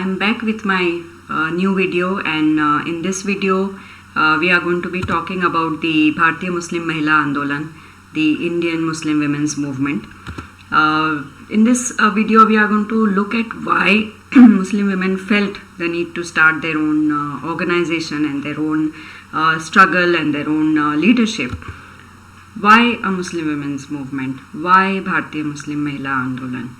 I'm back with my new video, and in this video we are going to be talking about the Bharatiya Muslim Mahila Andolan, the Indian Muslim women's movement. In this video we are going to look at why Muslim women felt the need to start their own organization and their own struggle and their own leadership. Why a Muslim women's movement? Why Bharatiya Muslim Mahila Andolan?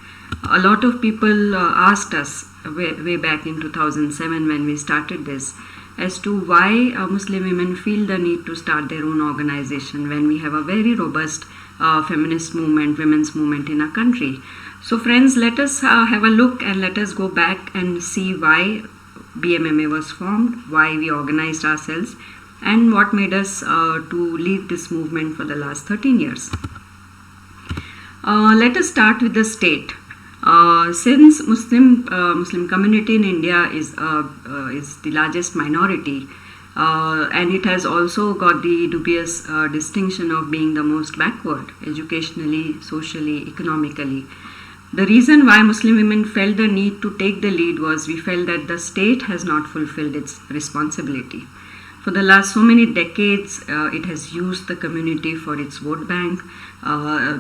A lot of people asked us way back in 2007 when we started this as to why Muslim women feel the need to start their own organization when we have a very robust feminist movement, women's movement in our country. So friends, let us have a look and let us go back and see why BMMA was formed, why we organized ourselves, and what made us to lead this movement for the last 13 years. Let us start with the state. Since Muslim community in India is the largest minority, and it has also got the dubious distinction of being the most backward educationally, socially, economically. The reason why Muslim women felt the need to take the lead was we felt that the state has not fulfilled its responsibility. For the last so many decades, it has used the community for its vote bank,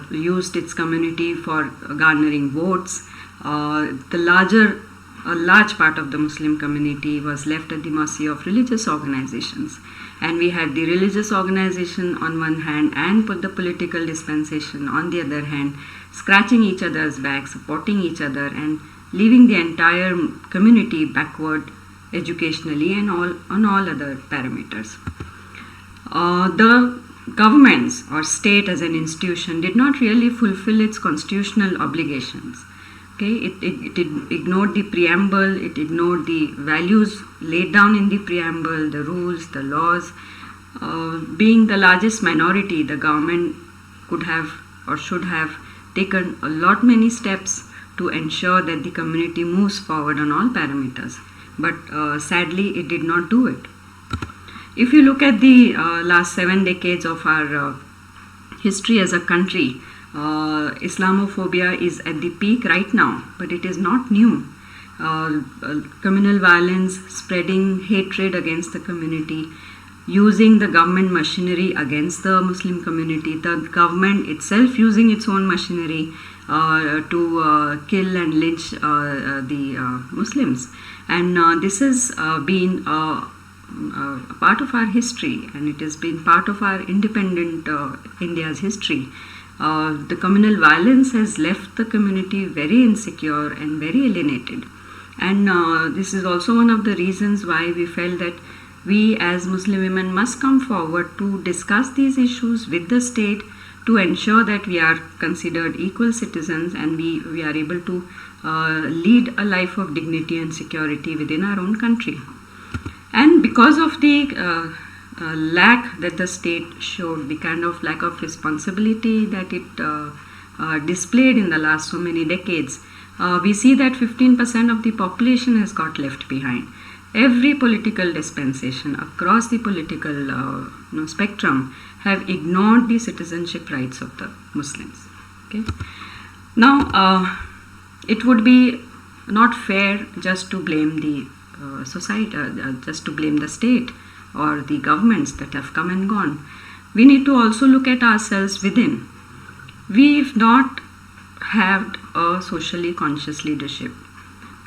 used its community for garnering votes. A large part of the Muslim community was left at the mercy of religious organizations. And we had the religious organization on one hand and put the political dispensation on the other hand, scratching each other's back, supporting each other, and leaving the entire community backward educationally and on all other parameters. The governments or state as an institution did not really fulfill its constitutional obligations. Okay, it ignored the preamble, it ignored the values laid down in the preamble, the rules, the laws. Being the largest minority, the government could have or should have taken many steps to ensure that the community moves forward on all parameters. But sadly, it did not do it. If you look at the last 7 decades of our history as a country, Islamophobia is at the peak right now, but it is not new. Communal violence, spreading hatred against the community, using the government machinery against the Muslim community, the government itself using its own machinery to kill and lynch the Muslims. And this has been a part of our history, and it has been part of our independent India's history. The communal violence has left the community very insecure and very alienated. And this is also one of the reasons why we felt that we as Muslim women must come forward to discuss these issues with the state to ensure that we are considered equal citizens and we are able to lead a life of dignity and security within our own country. And because of the lack that the state showed, the kind of lack of responsibility that it displayed in the last so many decades, we see that 15% of the population has got left behind. Every political dispensation across the political spectrum have ignored the citizenship rights of the Muslims. Okay? Now, it would be not fair just to blame the society, just to blame the state or the governments that have come and gone. We need to also look at ourselves within. We've not had a socially conscious leadership.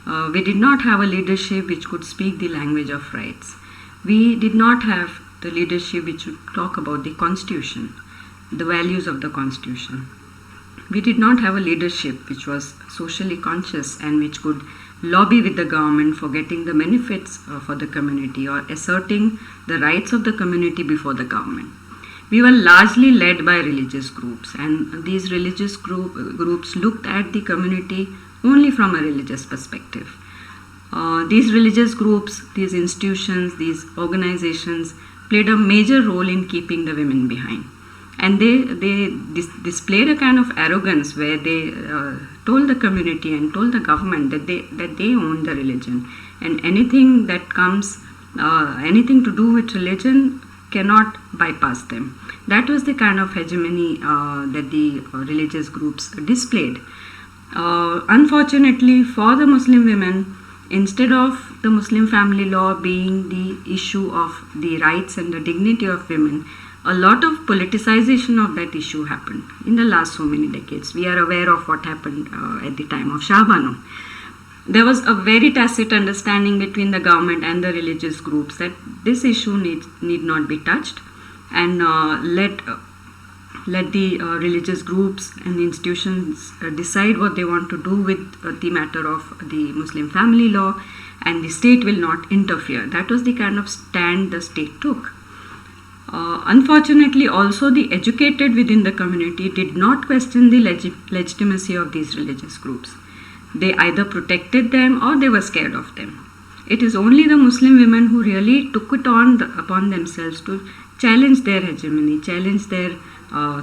We did not have a leadership which could speak the language of rights. We did not have the leadership which would talk about the constitution, the values of the constitution. We did not have a leadership which was socially conscious and which could lobby with the government for getting the benefits for the community or asserting the rights of the community before the government. We were largely led by religious groups, and these religious groups looked at the community only from a religious perspective. These religious groups, these institutions, these organizations played a major role in keeping the women behind. And they displayed a kind of arrogance where they told the community and told the government that they own the religion, and anything that comes, anything to do with religion cannot bypass them. That was the kind of hegemony that the religious groups displayed. Unfortunately for the Muslim women, Instead of the Muslim family law being the issue of the rights and the dignity of women, a lot of politicization of that issue happened in the last so many decades. We are aware of what happened at the time of Shah Banu. There was a very tacit understanding between the government and the religious groups that this issue need not be touched, and let the religious groups and institutions decide what they want to do with the matter of the Muslim family law, and the state will not interfere. That was the kind of stand the state took. Unfortunately, also the educated within the community did not question the legitimacy of these religious groups. They either protected them or they were scared of them. It is only the Muslim women who really took it upon themselves to challenge their hegemony, challenge their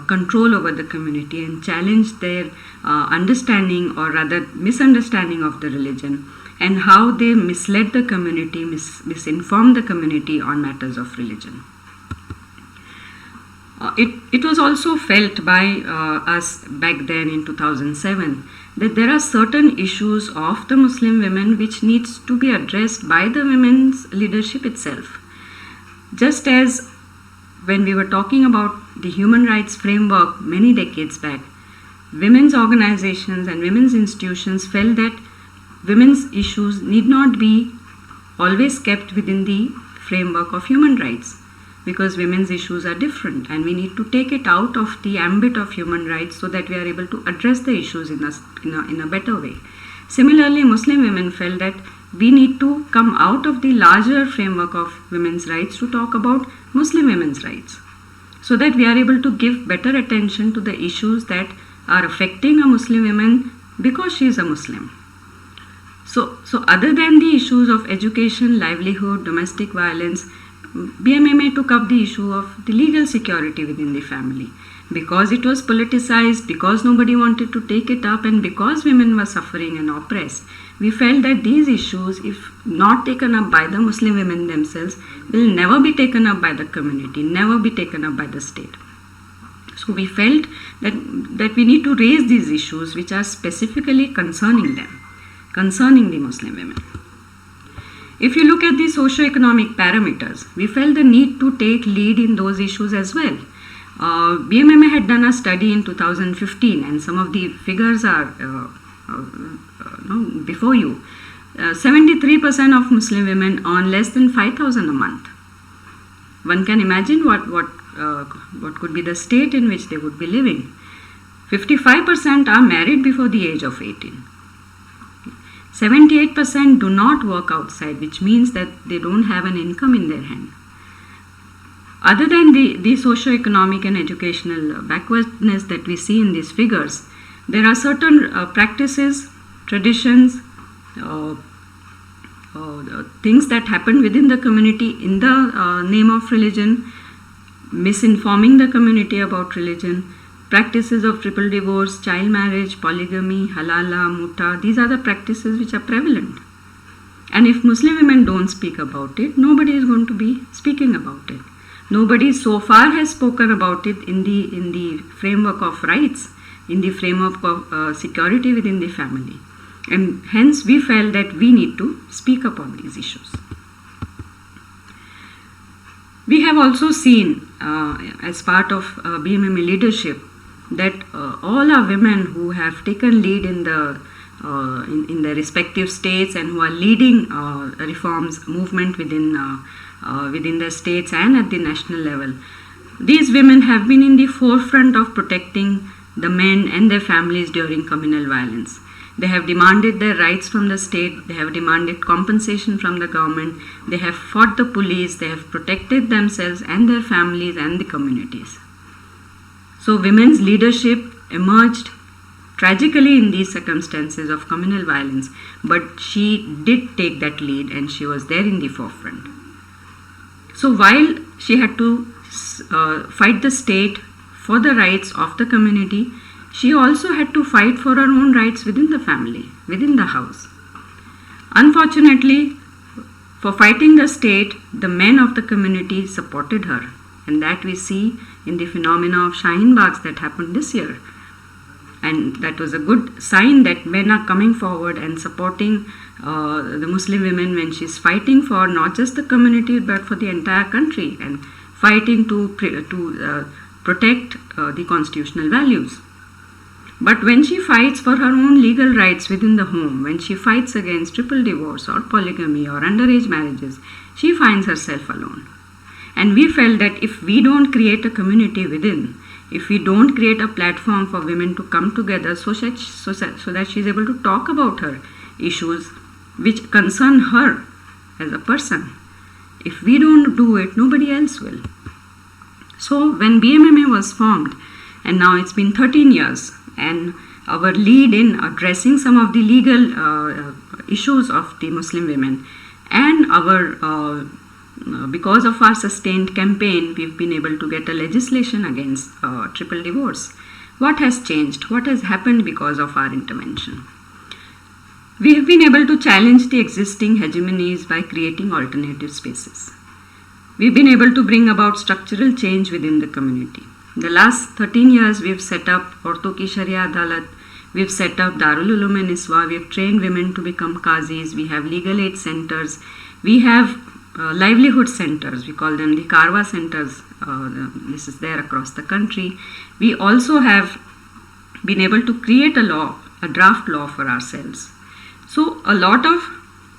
control over the community, and challenge their understanding, or rather misunderstanding of the religion, and how they misled the community, misinformed the community on matters of religion. It was also felt by us back then in 2007 that there are certain issues of the Muslim women which needs to be addressed by the women's leadership itself. Just as when we were talking about the human rights framework many decades back, women's organizations and women's institutions felt that women's issues need not be always kept within the framework of human rights, because women's issues are different and we need to take it out of the ambit of human rights so that we are able to address the issues in a better way. Similarly, Muslim women felt that we need to come out of the larger framework of women's rights to talk about Muslim women's rights, so that we are able to give better attention to the issues that are affecting a Muslim woman because she is a Muslim. So other than the issues of education, livelihood, domestic violence, BMMA took up the issue of the legal security within the family. Because it was politicized, because nobody wanted to take it up, and because women were suffering and oppressed, we felt that these issues, if not taken up by the Muslim women themselves, will never be taken up by the community, never be taken up by the state. So we felt that we need to raise these issues which are specifically concerning them, concerning the Muslim women. If you look at the socio-economic parameters, we felt the need to take lead in those issues as well. BMMA had done a study in 2015, and some of the figures are before you. 73% of Muslim women earn less than 5,000 a month. One can imagine what could be the state in which they would be living. 55% are married before the age of 18. 78% do not work outside, which means that they don't have an income in their hand. Other than the socio-economic and educational backwardness that we see in these figures, there are certain practices, traditions, things that happen within the community in the name of religion, misinforming the community about religion, practices of triple divorce, child marriage, polygamy, halala, muta. These are the practices which are prevalent. And if Muslim women don't speak about it, nobody is going to be speaking about it. Nobody so far has spoken about it in the framework of rights, in the framework of security within the family. And hence we felt that we need to speak upon these issues. We have also seen as part of BMMA leadership that all our women who have taken lead in their respective states and who are leading reforms movement within the states and at the national level, these women have been in the forefront of protecting the men and their families during communal violence. They have demanded their rights from the state, they have demanded compensation from the government, they have fought the police, they have protected themselves and their families and the communities. So women's leadership emerged tragically in these circumstances of communal violence, but she did take that lead and she was there in the forefront. So while she had to fight the state for the rights of the community, she also had to fight for her own rights within the family, within the house. Unfortunately, for fighting the state, the men of the community supported her, and that we see in the phenomena of Shaheen Bags that happened this year. And that was a good sign that men are coming forward and supporting the Muslim women when she's fighting for not just the community but for the entire country, and fighting to protect the constitutional values. But when she fights for her own legal rights within the home, when she fights against triple divorce or polygamy or underage marriages, she finds herself alone. And we felt that if we don't create a community within, if we don't create a platform for women to come together so that she is able to talk about her issues which concern her as a person, if we don't do it, nobody else will. So when BMMA was formed, and now it's been 13 years, and our lead in addressing some of the legal issues of the Muslim women, and our because of our sustained campaign, we've been able to get a legislation against triple divorce. What has changed? What has happened because of our intervention? We have been able to challenge the existing hegemonies by creating alternative spaces. We've been able to bring about structural change within the community. In the last 13 years, we've set up Aurton Ki Sharia Adalat, we've set up Darul Uloom e Niswa, we've trained women to become qazis, we have legal aid centers, we have livelihood centers, we call them the Karwa centers, this is there across the country. We also have been able to create a law, a draft law for ourselves. So a lot of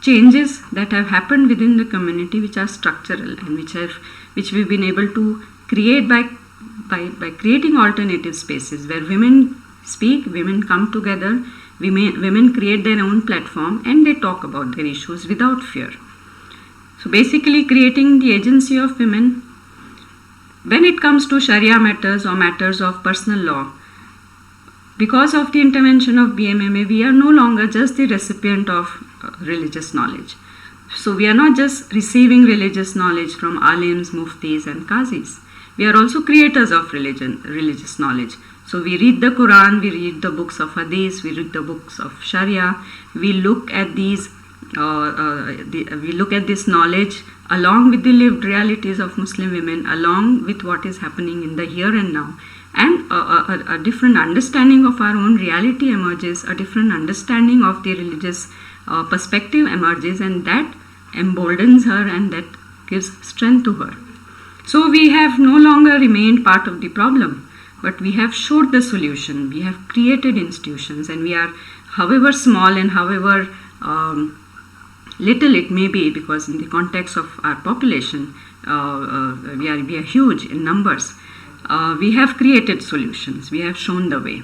changes that have happened within the community which are structural and which we've been able to create by creating alternative spaces where women speak, women come together, women create their own platform and they talk about their issues without fear. So basically creating the agency of women. When it comes to Sharia matters or matters of personal law, because of the intervention of BMMA, we are no longer just the recipient of religious knowledge. So we are not just receiving religious knowledge from alims, muftis and qazis. We are also creators of religious knowledge. So we read the Quran, we read the books of Hadith, we read the books of Sharia. We look at these, we look at this knowledge along with the lived realities of Muslim women, along with what is happening in the here and now. And a different understanding of our own reality emerges, a different understanding of the religious perspective emerges, and that emboldens her and that gives strength to her. So we have no longer remained part of the problem, but we have showed the solution. We have created institutions, and we are, however small and however little it may be, because in the context of our population, we are huge in numbers. We have created solutions. We have shown the way.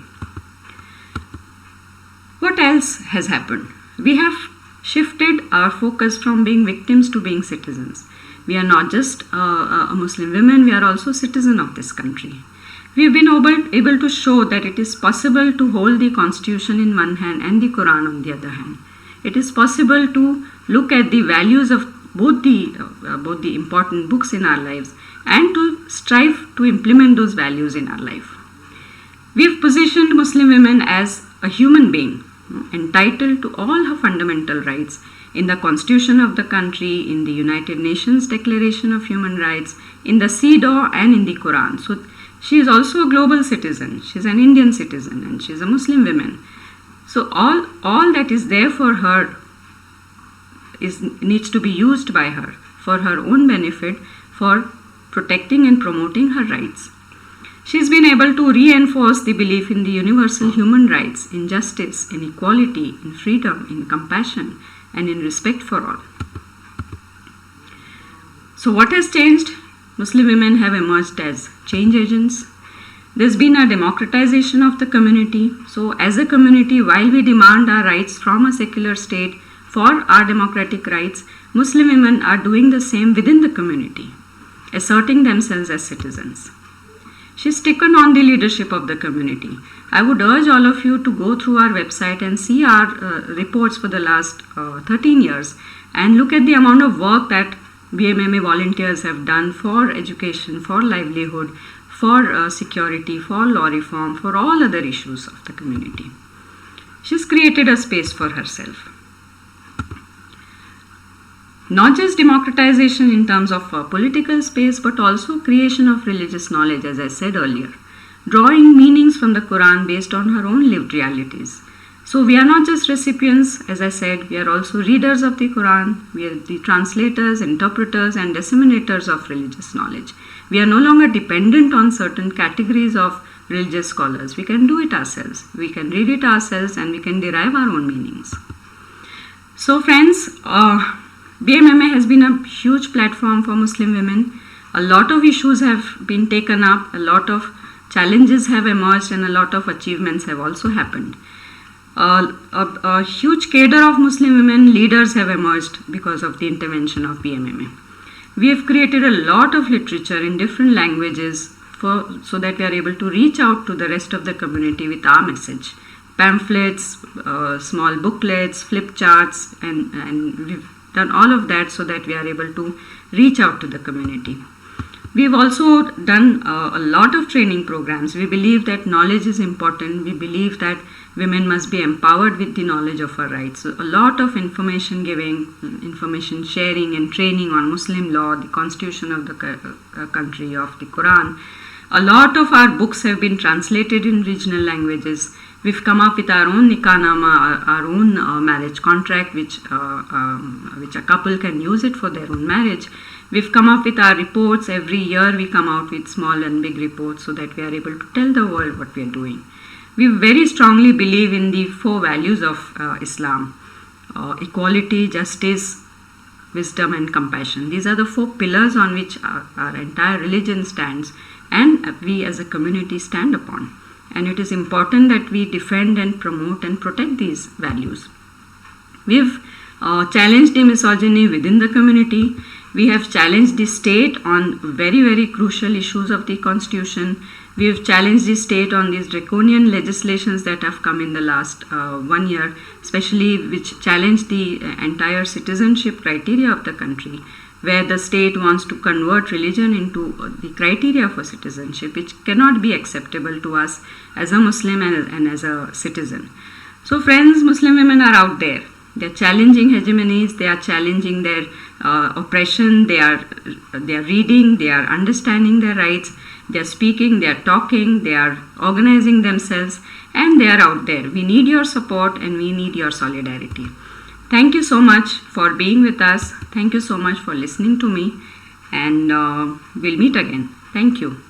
What else has happened? We have shifted our focus from being victims to being citizens. We are not just a Muslim women, we are also citizens of this country. We have been able to show that it is possible to hold the Constitution in one hand and the Quran on the other hand. It is possible to look at the values of both the important books in our lives and to strive to implement those values in our life. We have positioned Muslim women as a human being, entitled to all her fundamental rights in the Constitution of the country, in the United Nations Declaration of Human Rights, in the CEDAW and in the Quran. So she is also a global citizen, she is an Indian citizen and she is a Muslim woman. So all that is there for her needs to be used by her for her own benefit, for protecting and promoting her rights. She has been able to reinforce the belief in the universal human rights, in justice, in equality, in freedom, in compassion, and in respect for all. So what has changed? Muslim women have emerged as change agents. There's been a democratization of the community. So as a community, while we demand our rights from a secular state for our democratic rights, Muslim women are doing the same within the community, asserting themselves as citizens. She's taken on the leadership of the community. I would urge all of you to go through our website and see our reports for the last 13 years and look at the amount of work that BMMA volunteers have done for education, for livelihood, for security, for law reform, for all other issues of the community. She's created a space for herself. Not just democratization in terms of political space, but also creation of religious knowledge, as I said earlier. drawing meanings from the Quran based on her own lived realities. So we are not just recipients, as I said, we are also readers of the Quran, we are the translators, interpreters, and disseminators of religious knowledge. We are no longer dependent on certain categories of religious scholars. We can do it ourselves. We can read it ourselves and we can derive our own meanings. So friends, BMMA has been a huge platform for Muslim women. A lot of issues have been taken up, a lot of challenges have emerged, and a lot of achievements have also happened. A huge cadre of Muslim women leaders have emerged because of the intervention of BMMA. We have created a lot of literature in different languages so that we are able to reach out to the rest of the community with our message. Pamphlets, small booklets, flip charts, and we've done all of that so that we are able to reach out to the community. We've also done a lot of training programs. We believe that knowledge is important. We believe that women must be empowered with the knowledge of our rights. So a lot of information giving, information sharing and training on Muslim law, the constitution of the country, of the Quran. A lot of our books have been translated in regional languages. We've come up with our own Nikah-nama, our own marriage contract, which a couple can use it for their own marriage. We've come up with our reports. Every year we come out with small and big reports so that we are able to tell the world what we are doing. We very strongly believe in the 4 values of Islam: equality, justice, wisdom, and compassion. These are the 4 pillars on which our entire religion stands, and we as a community stand upon. And it is important that we defend and promote and protect these values. We've challenged the misogyny within the community. We have challenged the state on very, very crucial issues of the constitution. We have challenged the state on these draconian legislations that have come in the last 1 year, especially which challenge the entire citizenship criteria of the country, where the state wants to convert religion into the criteria for citizenship, which cannot be acceptable to us as a Muslim and as a citizen. So friends, Muslim women are out there. They are challenging hegemonies, they are challenging their oppression, they are reading, they are understanding their rights, they are speaking, they are talking, they are organizing themselves, and they are out there. We need your support and we need your solidarity. Thank you so much for being with us. Thank you so much for listening to me, and we'll meet again. Thank you.